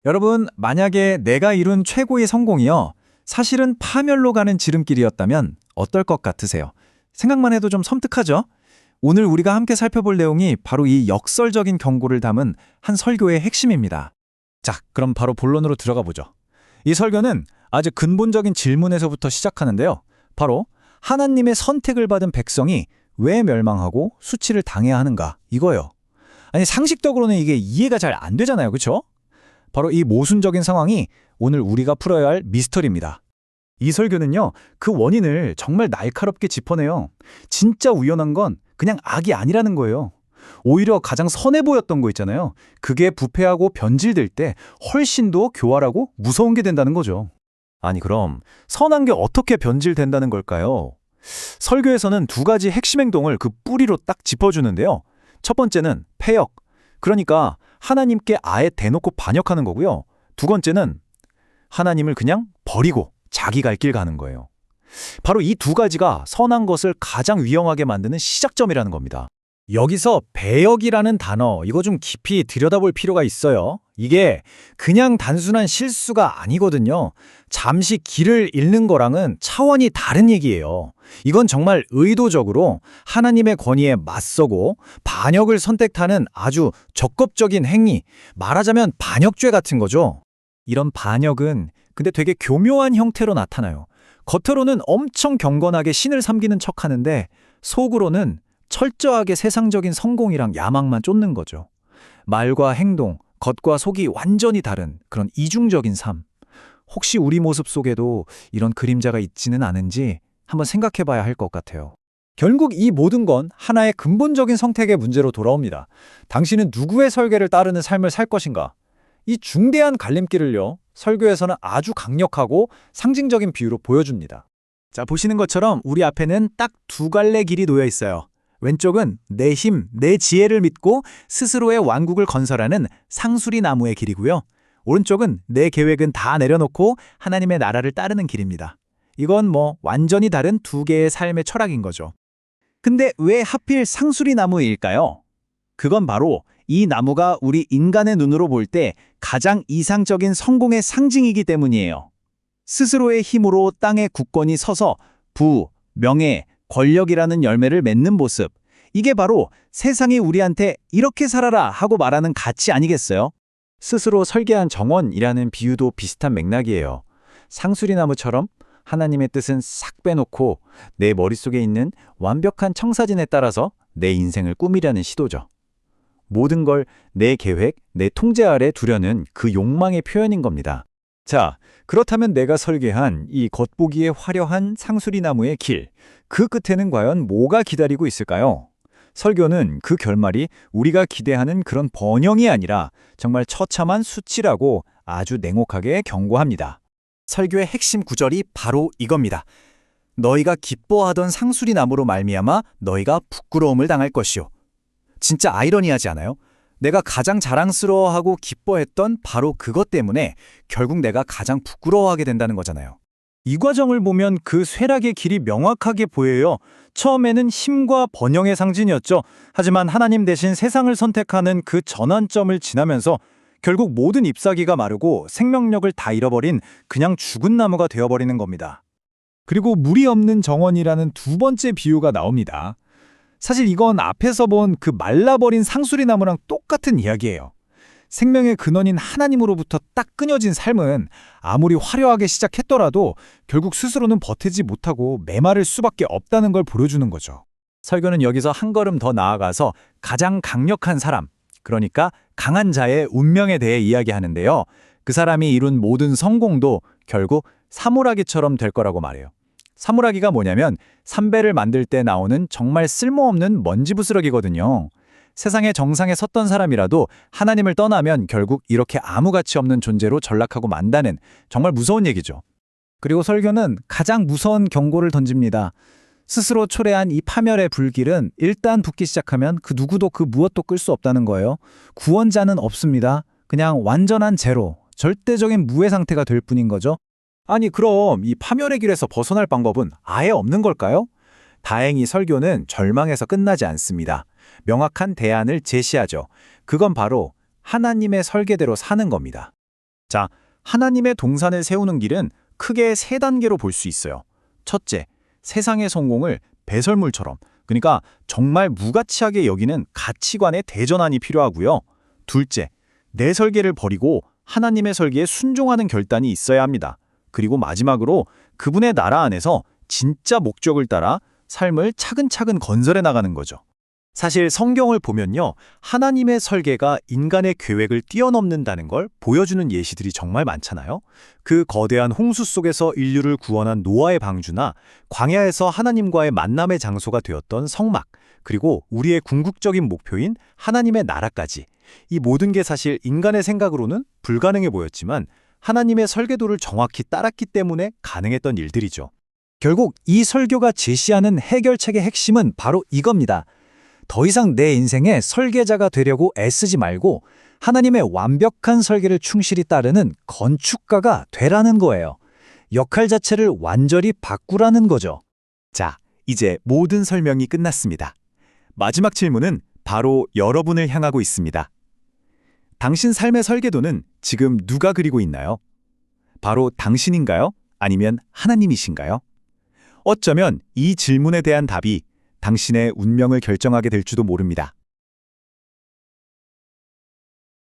여러분, 만약에 내가 이룬 최고의 성공이요, 사실은 파멸로 가는 지름길이었다면 어떨 것 같으세요? 생각만 해도 좀 섬뜩하죠? 오늘 우리가 함께 살펴볼 내용이 바로 이 역설적인 경고를 담은 한 설교의 핵심입니다. 자, 그럼 바로 본론으로 들어가 보죠. 이 설교는 아주 근본적인 질문에서부터 시작하는데요. 바로 하나님의 선택을 받은 백성이 왜 멸망하고 수치를 당해야 하는가, 이거예요. 아니, 상식적으로는 이게 이해가 잘 안 되잖아요, 그렇죠? 바로 이 모순적인 상황이 오늘 우리가 풀어야 할 미스터리입니다. 이 설교는요, 그 원인을 정말 날카롭게 짚어내요. 진짜 우연한 건 그냥 악이 아니라는 거예요. 오히려 가장 선해 보였던 거 있잖아요. 그게 부패하고 변질될 때 훨씬 더 교활하고 무서운 게 된다는 거죠. 아니, 그럼 선한 게 어떻게 변질된다는 걸까요? 설교에서는 두 가지 핵심 행동을 그 뿌리로 딱 짚어주는데요. 첫 번째는 패역, 그러니까 하나님께 아예 대놓고 반역하는 거고요. 두 번째는 하나님을 그냥 버리고 자기 갈 길 가는 거예요. 바로 이 두 가지가 선한 것을 가장 위험하게 만드는 시작점이라는 겁니다. 여기서 배역이라는 단어, 이거 좀 깊이 들여다볼 필요가 있어요. 이게 그냥 단순한 실수가 아니거든요. 잠시 길을 잃는 거랑은 차원이 다른 얘기예요. 이건 정말 의도적으로 하나님의 권위에 맞서고 반역을 선택하는 아주 적극적인 행위, 말하자면 반역죄 같은 거죠. 이런 반역은 근데 되게 교묘한 형태로 나타나요. 겉으로는 엄청 경건하게 신을 섬기는 척하는데 속으로는 철저하게 세상적인 성공이랑 야망만 쫓는 거죠. 말과 행동, 겉과 속이 완전히 다른 그런 이중적인 삶. 혹시 우리 모습 속에도 이런 그림자가 있지는 않은지 한번 생각해 봐야 할 것 같아요. 결국 이 모든 건 하나의 근본적인 선택의 문제로 돌아옵니다. 당신은 누구의 설계를 따르는 삶을 살 것인가? 이 중대한 갈림길을요, 설교에서는 아주 강력하고 상징적인 비유로 보여줍니다. 자, 보시는 것처럼 우리 앞에는 딱 두 갈래 길이 놓여 있어요. 왼쪽은 내 힘, 내 지혜를 믿고 스스로의 왕국을 건설하는 상수리 나무의 길이고요. 오른쪽은 내 계획은 다 내려놓고 하나님의 나라를 따르는 길입니다. 이건 완전히 다른 두 개의 삶의 철학인 거죠. 근데 왜 하필 상수리 나무일까요? 그건 바로 이 나무가 우리 인간의 눈으로 볼 때 가장 이상적인 성공의 상징이기 때문이에요. 스스로의 힘으로 땅에 굳건히 서서 부, 명예, 권력이라는 열매를 맺는 모습. 이게 바로 세상이 우리한테 이렇게 살아라 하고 말하는 가치 아니겠어요? 스스로 설계한 정원이라는 비유도 비슷한 맥락이에요. 상수리나무처럼 하나님의 뜻은 싹 빼놓고 내 머릿속에 있는 완벽한 청사진에 따라서 내 인생을 꾸미려는 시도죠. 모든 걸 내 계획, 내 통제 아래 두려는 그 욕망의 표현인 겁니다. 자, 그렇다면 내가 설계한 이 겉보기에 화려한 상수리나무의 길, 그 끝에는 과연 뭐가 기다리고 있을까요? 설교는 그 결말이 우리가 기대하는 그런 번영이 아니라 정말 처참한 수치라고 아주 냉혹하게 경고합니다. 설교의 핵심 구절이 바로 이겁니다. 너희가 기뻐하던 상수리나무로 말미암아 너희가 부끄러움을 당할 것이요. 진짜 아이러니하지 않아요? 내가 가장 자랑스러워하고 기뻐했던 바로 그것 때문에 결국 내가 가장 부끄러워하게 된다는 거잖아요. 이 과정을 보면 그 쇠락의 길이 명확하게 보여요. 처음에는 힘과 번영의 상징이었죠. 하지만 하나님 대신 세상을 선택하는 그 전환점을 지나면서 결국 모든 잎사귀가 마르고 생명력을 다 잃어버린 그냥 죽은 나무가 되어버리는 겁니다. 그리고 물이 없는 정원이라는 두 번째 비유가 나옵니다. 사실 이건 앞에서 본 그 말라버린 상수리나무랑 똑같은 이야기예요. 생명의 근원인 하나님으로부터 딱 끊어진 삶은 아무리 화려하게 시작했더라도 결국 스스로는 버티지 못하고 메마를 수밖에 없다는 걸 보여주는 거죠. 설교는 여기서 한 걸음 더 나아가서 가장 강력한 사람, 그러니까 강한 자의 운명에 대해 이야기하는데요. 그 사람이 이룬 모든 성공도 결국 사물아기처럼 될 거라고 말해요. 사물아기가 뭐냐면 삼배를 만들 때 나오는 정말 쓸모없는 먼지부스러기거든요. 세상의 정상에 섰던 사람이라도 하나님을 떠나면 결국 이렇게 아무 가치 없는 존재로 전락하고 만다는 정말 무서운 얘기죠. 그리고 설교는 가장 무서운 경고를 던집니다. 스스로 초래한 이 파멸의 불길은 일단 붙기 시작하면 그 누구도 그 무엇도 끌 수 없다는 거예요. 구원자는 없습니다. 그냥 완전한 제로, 절대적인 무의 상태가 될 뿐인 거죠. 아니, 그럼 이 파멸의 길에서 벗어날 방법은 아예 없는 걸까요? 다행히 설교는 절망에서 끝나지 않습니다. 명확한 대안을 제시하죠. 그건 바로 하나님의 설계대로 사는 겁니다. 자, 하나님의 동산을 세우는 길은 크게 세 단계로 볼 수 있어요. 첫째, 세상의 성공을 배설물처럼, 그러니까 정말 무가치하게 여기는 가치관의 대전환이 필요하고요. 둘째, 내 설계를 버리고 하나님의 설계에 순종하는 결단이 있어야 합니다. 그리고 마지막으로 그분의 나라 안에서 진짜 목적을 따라 삶을 차근차근 건설해 나가는 거죠. 사실 성경을 보면요, 하나님의 설계가 인간의 계획을 뛰어넘는다는 걸 보여주는 예시들이 정말 많잖아요. 그 거대한 홍수 속에서 인류를 구원한 노아의 방주나 광야에서 하나님과의 만남의 장소가 되었던 성막, 그리고 우리의 궁극적인 목표인 하나님의 나라까지. 이 모든 게 사실 인간의 생각으로는 불가능해 보였지만 하나님의 설계도를 정확히 따랐기 때문에 가능했던 일들이죠. 결국 이 설교가 제시하는 해결책의 핵심은 바로 이겁니다. 더 이상 내 인생의 설계자가 되려고 애쓰지 말고 하나님의 완벽한 설계를 충실히 따르는 건축가가 되라는 거예요. 역할 자체를 완전히 바꾸라는 거죠. 자, 이제 모든 설명이 끝났습니다. 마지막 질문은 바로 여러분을 향하고 있습니다. 당신 삶의 설계도는 지금 누가 그리고 있나요? 바로 당신인가요? 아니면 하나님이신가요? 어쩌면 이 질문에 대한 답이 당신의 운명을 결정하게 될지도 모릅니다.